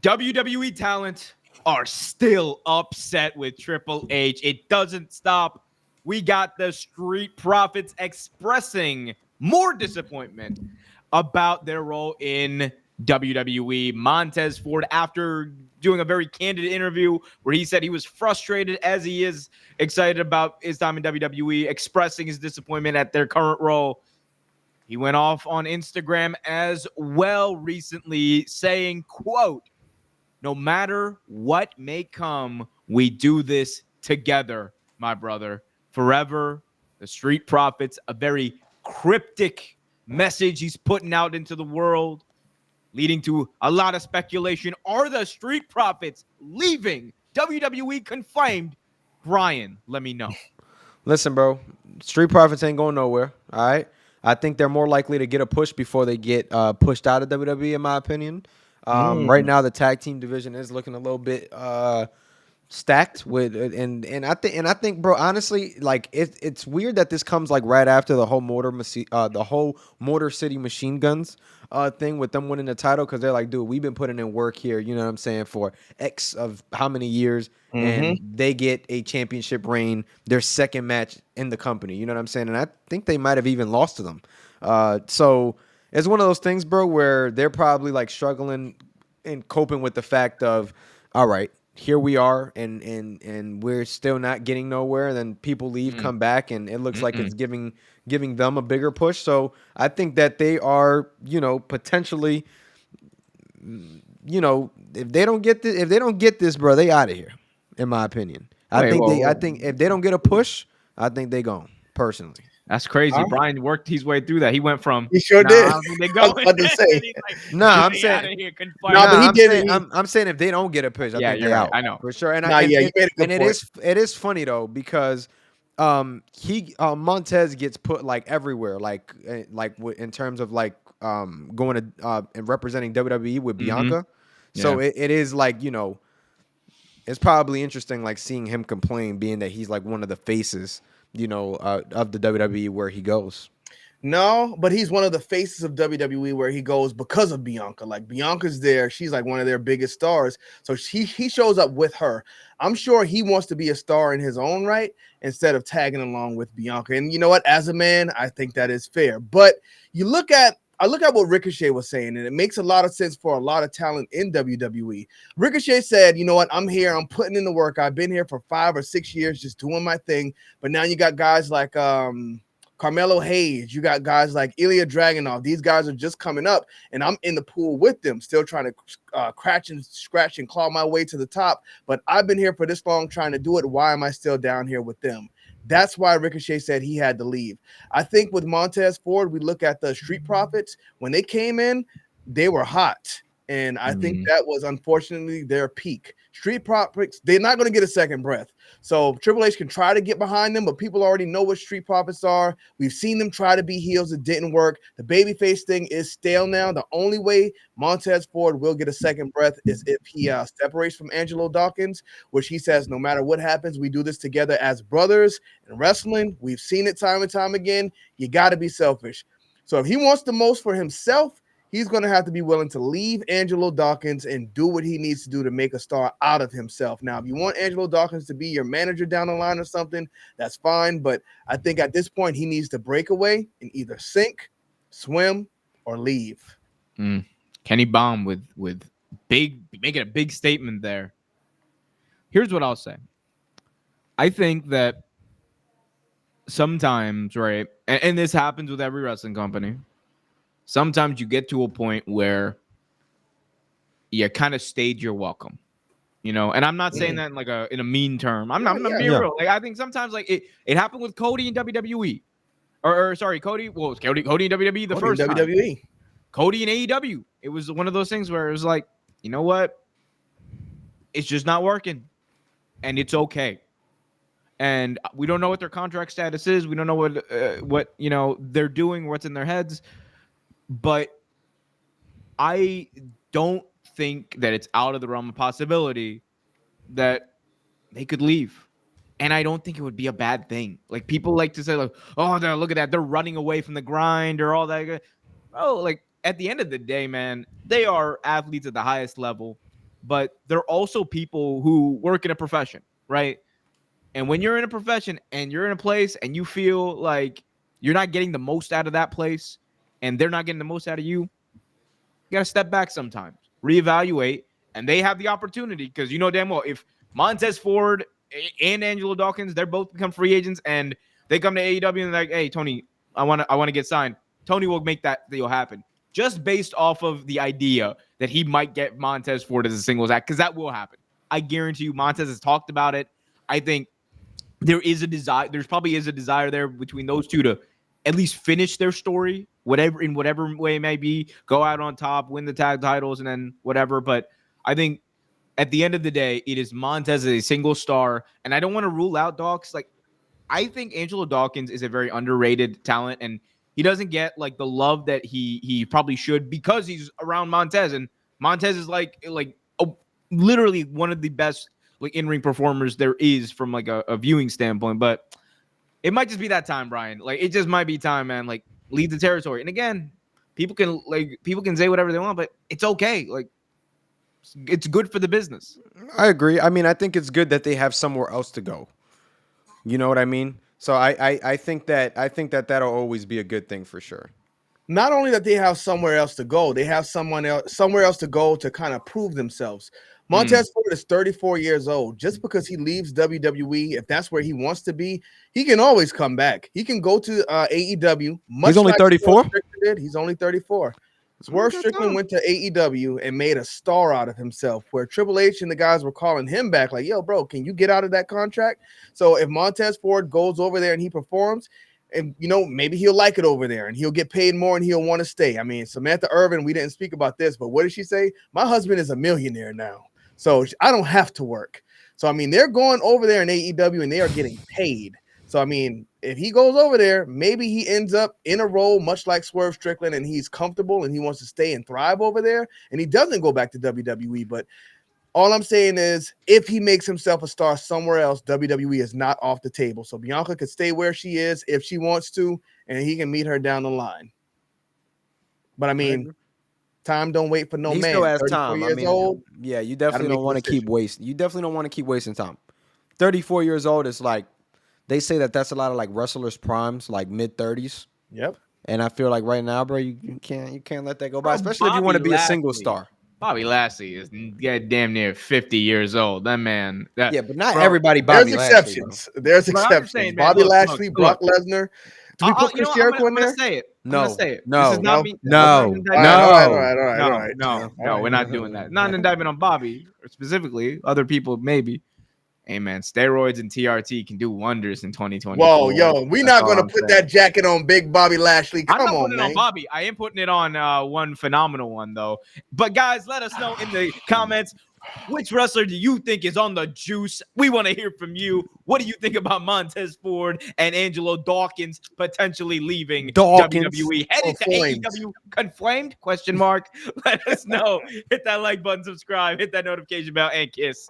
WWE talent are still upset with Triple H. It doesn't stop. We got the Street Profits expressing more disappointment about their role in WWE. Montez Ford, after doing a very candid interview where he said he was frustrated as he is excited about his time in WWE, expressing his disappointment at their current role. He went off on Instagram as well recently saying, quote, "No matter what may come, we do this together, my brother. Forever, the Street Profits," a very cryptic message he's putting out into the world, leading to a lot of speculation. Are the Street Profits leaving WWE confirmed? Brian, let me know. Listen, bro, Street Profits ain't going nowhere. All right, I think they're more likely to get a push before they get pushed out of WWE, in my opinion. Right now, the tag team division is looking a little bit stacked with, and I think, bro, honestly, like it's weird that this comes like right after the whole Motor City Machine Guns thing with them winning the title, because they're like, dude, we've been putting in work here, you know what I'm saying, for X of how many years, and they get a championship reign, their second match in the company, you know what I'm saying, and I think they might have even lost to them. So it's one of those things, bro, where they're probably like struggling and coping with the fact of, all right, here we are, and we're still not getting nowhere. And then people leave, come back, and it looks like it's giving them a bigger push. So I think that they are, potentially, if they don't get this, bro, they out of here. In my opinion, Wait, whoa. I think if they don't get a push, I think they gone personally. That's crazy. All right. Brian worked his way through that. He went from, He sure nah, did. I don't think they I was going. about to say. And he's like, No, I'm "Get me outta saying, here, Nah, but he I'm did saying, it. I'm saying if they don't get a push, I Yeah, think you're they right. out I know. for sure. And Nah, yeah, you made a good and point. it is funny though, because Montez gets put like everywhere, in terms of like going to and representing WWE with Bianca. So Yeah. it is like, it's probably interesting like seeing him complain, being that he's like one of the faces, of the WWE where he goes. No, but he's one of the faces of WWE where he goes because of Bianca. Like Bianca's there, she's like one of their biggest stars. So he shows up with her. I'm sure he wants to be a star in his own right instead of tagging along with Bianca. And you know what? As a man, I think that is fair. But I look at what Ricochet was saying, and it makes a lot of sense for a lot of talent in WWE. Ricochet said, you know what? I'm here. I'm putting in the work. I've been here for 5 or 6 years just doing my thing. But now you got guys like Carmelo Hayes, you got guys like Ilya Dragunov. These guys are just coming up, and I'm in the pool with them, still trying to scratch and claw my way to the top. But I've been here for this long trying to do it. Why am I still down here with them? That's why Ricochet said he had to leave. I think with Montez Ford, we look at the Street Profits. When they came in, they were hot. And I think that was unfortunately their peak. Street Profits, they're not going to get a second breath. So Triple H can try to get behind them, but people already know what Street Profits are. We've seen them try to be heels. It didn't work. The babyface thing is stale now. The only way Montez Ford will get a second breath is if he separates from Angelo Dawkins, which he says, no matter what happens, we do this together as brothers. In wrestling, we've seen it time and time again. You got to be selfish. So if he wants the most for himself, he's going to have to be willing to leave Angelo Dawkins and do what he needs to do to make a star out of himself. Now, if you want Angelo Dawkins to be your manager down the line or something, that's fine. But I think at this point, he needs to break away and either sink, swim, or leave. Kenny Baum with making a big statement there. Here's what I'll say. I think that sometimes, right, and this happens with every wrestling company, sometimes you get to a point where you kind of stage your welcome, and I'm not saying that in a mean term. I'm not being real. Like, I think sometimes like it happened with Cody in WWE, or sorry, Cody. Well, it was Cody in WWE the first time. WWE. Cody in AEW. It was one of those things where it was like, you know what? It's just not working, and it's okay. And we don't know what their contract status is. We don't know what they're doing, what's in their heads. But I don't think that it's out of the realm of possibility that they could leave. And I don't think it would be a bad thing. Like, people like to say, like, oh, look at that. They're running away from the grind or all that. Oh, like, at the end of the day, man, they are athletes at the highest level. but they're also people who work in a profession, right? And when you're in a profession and you're in a place and you feel like you're not getting the most out of that place and they're not getting the most out of you, you got to step back sometimes, reevaluate, and they have the opportunity because you know damn well if Montez Ford and Angelo Dawkins, they're both become free agents and they come to AEW and they're like, hey, Tony, I want to get signed. Tony will make that deal happen just based off of the idea that he might get Montez Ford as a singles act because that will happen. I guarantee you Montez has talked about it. I think there is a desire. There's probably is a desire there between those two to at least finish their story, whatever in whatever way it may be, go out on top, win the tag titles, and then whatever. But I think at the end of the day, it is Montez as a single star, and I don't want to rule out Dawkins. Like I think Angelo Dawkins is a very underrated talent, and he doesn't get like the love that he probably should because he's around Montez, and Montez is literally one of the best like in-ring performers there is from like a viewing standpoint. But it might just be that time, Brian. Like it just might be time, man. Like leave the territory. And again, people can say whatever they want, but it's okay. Like it's good for the business. I agree. I mean, I think it's good that they have somewhere else to go. You know what I mean? So I think that that'll always be a good thing for sure. Not only that they have somewhere else to go, they have somewhere else to go to kind of prove themselves. Montez Ford is 34 years old. Just because he leaves WWE, if that's where he wants to be, he can always come back. He can go to AEW. He's only 34? He's only 34. Swerve Strickland went to AEW and made a star out of himself, where Triple H and the guys were calling him back like, yo, bro, can you get out of that contract? So if Montez Ford goes over there and he performs, and maybe he'll like it over there and he'll get paid more and he'll want to stay. I mean, Samantha Irvin, we didn't speak about this, but what did she say? My husband is a millionaire now, so I don't have to work. So, I mean, they're going over there in AEW and they are getting paid. So, I mean, if he goes over there, maybe he ends up in a role much like Swerve Strickland and he's comfortable and he wants to stay and thrive over there and he doesn't go back to WWE. But all I'm saying is if he makes himself a star somewhere else, WWE is not off the table. So Bianca could stay where she is if she wants to, and he can meet her down the line. But, I mean, time don't wait for no man. He still has time. Years old, yeah, you definitely don't want to keep wasting. You definitely don't want to keep wasting time. 34 years old is like, they say that's a lot of like wrestlers' primes, like mid-30s. Yep. And I feel like right now, bro, you can't let that go by, especially if you want to be a single star. Bobby Lashley is damn near 50 years old. That man. Yeah, but not everybody. Bobby There's Lashley, exceptions. There's exceptions. Saying, Bobby Lashley, Brock Lesnar. Do we put Chris Jericho in there? I'm gonna say it. No. This is not me. All right. No, we're not doing that. Not an indictment on Bobby specifically. Other people maybe. Hey man, steroids and TRT can do wonders in 2020. Whoa, yo, we're not gonna put that jacket on Big Bobby Lashley. Come I'm not on, putting it on Bobby. I am putting it on one phenomenal one though. But guys, let us know in the comments which wrestler do you think is on the juice? We want to hear from you. What do you think about Montez Ford and Angelo Dawkins potentially leaving WWE, headed to AEW? Conflamed? Question mark. Let us know. Hit that like button, subscribe, hit that notification bell, and kiss.